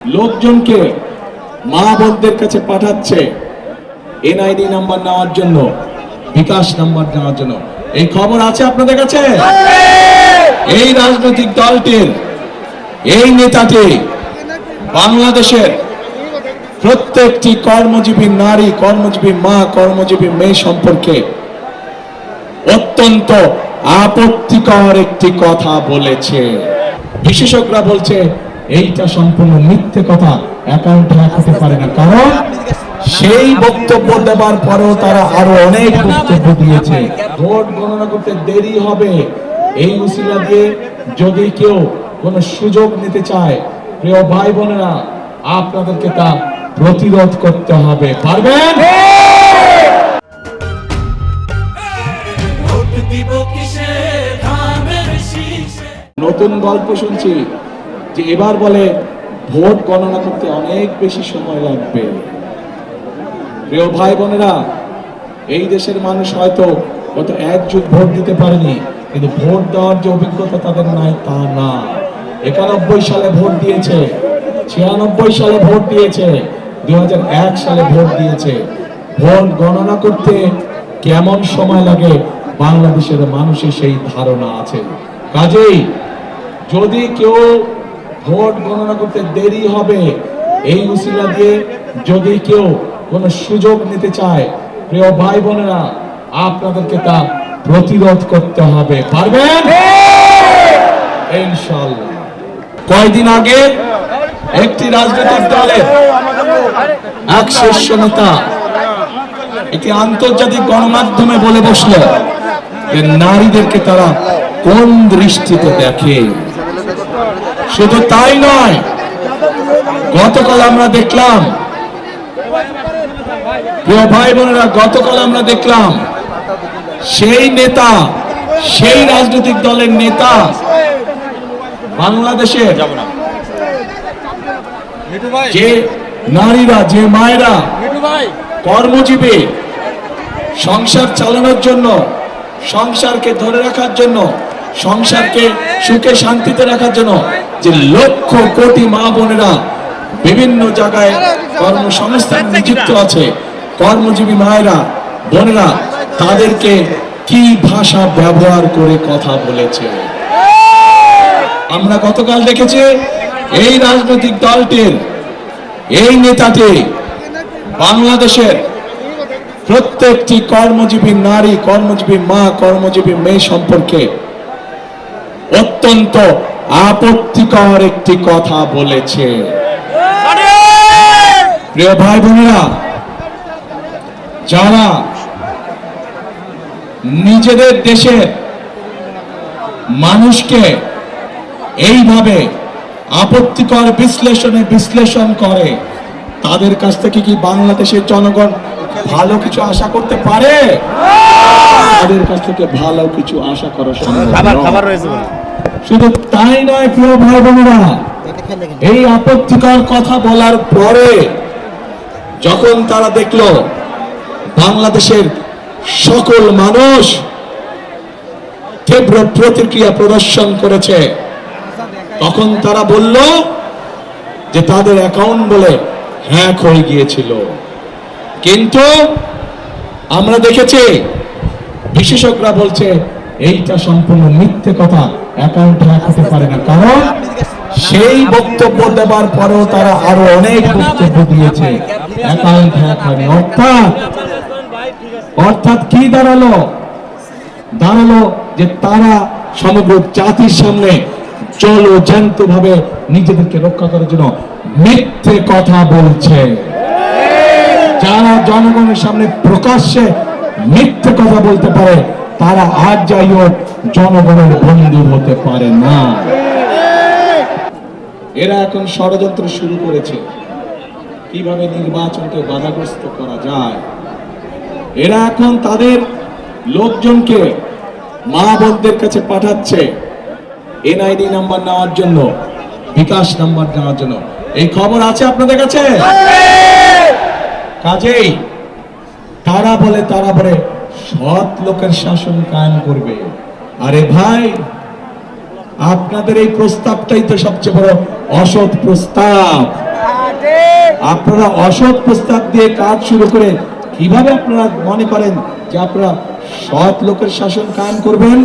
লোকজনকে মা বোনদের কাছে পাঠাচ্ছে এনআইডি নাম্বার নেওয়ার জন্য, বিকাশ নাম্বার নেওয়ার জন্য। এই খবর আছে আপনাদের কাছে? এই রাজনৈতিক দলটির এই নেতাটি বাংলাদেশের প্রত্যেকটি কর্মজীবী নারী, কর্মজীবী মা, কর্মজীবী মেয়ে সম্পর্কে অত্যন্ত আপত্তিকর একটি কথা বলেছে। বিশেষজ্ঞরা বলছে এইটা সম্পূর্ণ মিথ্যে কথা, অ্যাকাউন্ট হ্যাক হতে পারে না। কারণ সেই বক্তব্য দেওয়ার পরেও তারা আরো অনেক বক্তব্য দিয়েছে। ভোট গণনা করতে দেরি হবে, এই উসিলা দিয়ে যদি কেউ কোন সুযোগ নিতে চায়, প্রিয় ভাই বোনেরা, আপনাদেরকে তা প্রতিরোধ করতে হবে। পারবেন? নতুন গল্প শুনছি যে এবার বলে ভোট গণনা করতে অনেক বেশি সময় লাগবে। প্রিয় ভাই বোনেরা, এই দেশের মানুষ হয়তো গত এক যুগ ভোট দিতে পারেনি, কিন্তু ভোট দেওয়ার যে অভিজ্ঞতা তাদের নাই তা না। 91 সালে ভোট দিয়েছে, 96 সালে ভোট দিয়েছে, 2001 সালে ভোট দিয়েছে। ভোট গণনা করতে কেমন সময় লাগে বাংলাদেশের মানুষের সেই ধারণা আছে। কাজেই যদি কেউ ভোট গণনা করতে দেরি হবে, এই উসিলা দিয়ে যদি কেউ কোন সুযোগ নিতে চায়, প্রিয় ভাই বোনেরা, আপনাদেরকে তা প্রতিরোধ করতে হবে। পারবেন? ইনশাআল্লাহ। কয়েকদিন আগে একটি রাজনৈতিক দলের এক শীর্ষ নেতা একটি আন্তর্জাতিক গণমাধ্যমে বলে বসল যে নারীদেরকে তারা কোন দৃষ্টিতে দেখে। শুধু তাই নয়, গতকাল আমরা দেখলাম, প্রিয় ভাই বোনেরা, গতকাল আমরা দেখলাম সেই নেতা, সেই রাজনৈতিক দলের নেতা বাংলাদেশের যে নারীরা, যে মায়েরা কর্মজীবী, সংসার চালানোর জন্য, সংসারকে ধরে রাখার জন্য, সংসারকে সুখে শান্তিতে রাখার জন্য যে লক্ষ কোটি মা বোনেরা বিভিন্ন জায়গায় কর্মসংস্থান নিযুক্ত আছে, কর্মজীবী মায়েরা, বোনেরা, তাদেরকে কি ভাষা ব্যবহার করে কথা বলেছে আমরা গতকাল দেখেছি। এই রাজনৈতিক দলটির এই নেতাটি বাংলাদেশের প্রত্যেকটি কর্মজীবী নারী, কর্মজীবী মা, কর্মজীবী মেয়ে সম্পর্কে অত্যন্ত আপত্তিকর একটি কথা বলেছে। প্রিয় ভাই বোনেরা, যারা নিজেদের দেশের মানুষকে এইভাবে আপত্তিকর বিশ্লেষণ করে, তাদের কাছ থেকে কি বাংলাদেশের জনগণ ভালো কিছু আশা করতে পারে? তাদের কাছ থেকে ভালো কিছু আশা করা সম্ভব নয়। শুধু তাই নয়, প্রিয় ভাই বোনেরা, এই আপত্তিকর কথা বলার পরে যখন তারা দেখলো বাংলাদেশের সকল মানুষ তীব্র প্রতিক্রিয়া প্রদর্শন করেছে, তখন তারা বলল যে তাদের অ্যাকাউন্ট বলে হ্যাক হয়ে গিয়েছিল। কিন্তু আমরা দেখেছি বিশেষজ্ঞরা বলছে এইটা সম্পূর্ণ মিথ্যে কথা, অ্যাকাউন্ট হ্যাক হতে পারে না। কারণ সেই বক্তব্য দেওয়ার পরেও তারা আরো অনেক বক্তব্য দিয়েছে, অ্যাকাউন্ট হ্যাক হয়নি। অর্থাৎ কি দাঁড়ালো যে তারা সমগ্র জাতির সামনে জ্যান্ত ভাবে নিজেদেরকে রক্ষা করার জন্য মিথ্যে কথা বলছে। যারা জনগণের সামনে প্রকাশ্যে মিথ্যে কথা বলতে পারে, তারা আজ যাই হোক জনগণের বন্ধু হতে পারে না। এরা এখন ষড়যন্ত্র শুরু করেছে কিভাবে নির্বাচনকে বাধাগ্রস্ত করা যায়। এরা এখন তাদের লোকজনকে মা বোনদের কাছে পাঠাচ্ছে এনআইডি নাম্বার নেওয়ার জন্য, বিকাশ নাম্বার নেওয়ার জন্য। এই খবর আছে আপনাদের কাছে? কাজেই তারা বলে সৎ লোকের শাসন কায়েম করবে। আরে ভাই, আপনাদের এই প্রস্তাবটাই তো সবচেয়ে বড় অসৎ প্রস্তাব। আপনারা অসৎ প্রস্তাব দিয়ে কাজ শুরু করে কিভাবে আপনারা মনে করেন যে আপনারা সৎ লোকের শাসন কায়েম করবেন?